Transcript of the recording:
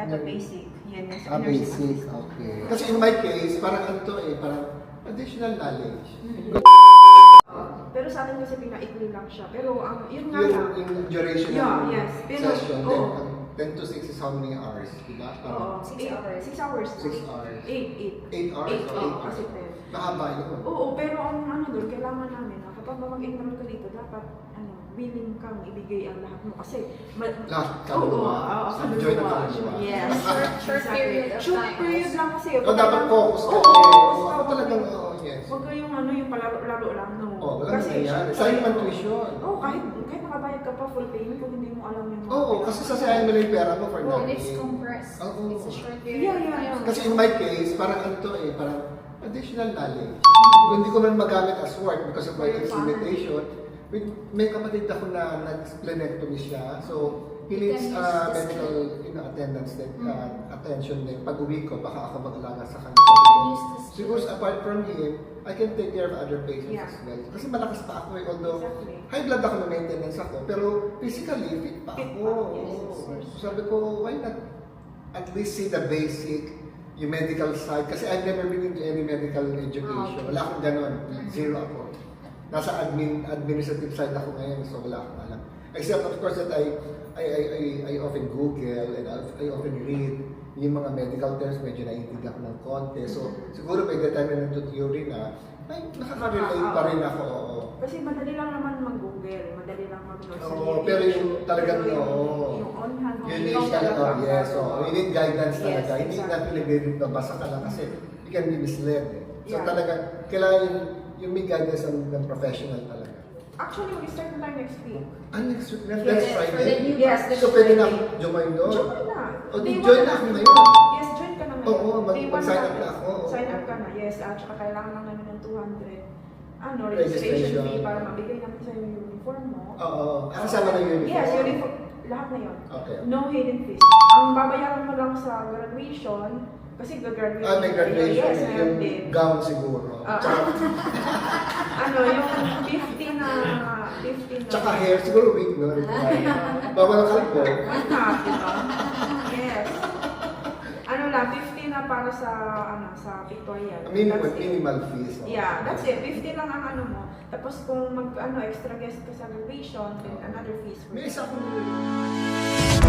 Ito basic. Yan yung Ah, basic. Okay. Kasi in my case, parang ano to eh, parang additional knowledge. Pero sa atin kasi pinaikli lang siya. Pero yun nga Yung, lang. yung duration Yeah, ng yes. Pero, session, oo. then 10 to 6 is how many hours? Diba? Oo. 6 hours. 6 hours. 6 hours. 8 8 hours or 8 kasi hours? 10. Mahaba yun. Oo, pero ang ano doon, kailangan namin na kapag mag-enroll ka dito, dapat willing kang ibigay ang lahat mo. Kasi, Lahat, oo, Join na kaluluwa. kaluluwa. Yes. Short period of Short time. period lang kasi. O dapat focus ka. Oo, Oo, ako talagang, oo, yes. Huwag kayong yung palaro-laro lang, no. Oo, walang nangyayari. Sayang man tuition. Oo, kahit nakabayad ka pa full payment kung hindi mo alam yung mga. Oo, kasi sasayang mo lang yung pera mo for And nothing. it's compressed. Oo. It's a short period of Yeah. time. Kasi in my case, parang ano to eh, parang additional knowledge. Kung hindi ko man magamit as work because of my age limitation, may kapatid ako na nag-splenectomy siya. So, he needs medical attendance din, attention din. Pag uwi ko, baka ako mag-alaga sa kanya. Siguro apart from him, I can take care of other patients as well. Kasi malakas pa ako eh, although high blood ako na maintenance ako, pero physically fit pa ako. So, sabi ko, why not at least see the basic, yung medical side? Kasi I've never been into any medical education. Wala akong ganon. Zero ako. Nasa administrative side ako ngayon, so wala akong alam. Except of course that I often Google and I often read yung mga medical terms, medyo naiintindihan ako ng konti. So siguro by the time na nag-theory na, ay nakaka-relate pa rin ako. Oo. Kasi madali lang naman mag-Google, madali lang mag-load sa Oo, pero yung talagang yung on hand, you need talaga, yes, you need guidance talaga. Hindi na pinag-read na basa ka lang kasi you can be misled. So talaga, kailangan yung may guidance ng professional talaga. Actually, mag-start na tayo next week. Next week, next For the Friday? new Yes, batch. So pwede na ako join doon? Join na. O di Day join one na ako ngayon. Yes, join ka na ngayon. Oo, Day one mag-sign up na ako. Sign up ka na, yes. At saka kailangan lang namin ng 200 registration Registration. fee para mabigay namin sa yung uniform mo. Oo, kasama na yun. Yes, uniform. Lahat na yun. Okay. No hidden fees. Ang babayaran mo lang sa graduation, kasi gagraduate. May graduation. Yes, meron din. Yung gown siguro. Yung 50 na. Tsaka hair, siguro wig, no? Bawal ang kalpo. Diba? Yes. Lang, 50 na para sa, sa pictorial. Minimal fees. Yeah, that's it. 50 lang ang mo. Tapos kung extra guest ka sa graduation, then another fees. May isa kong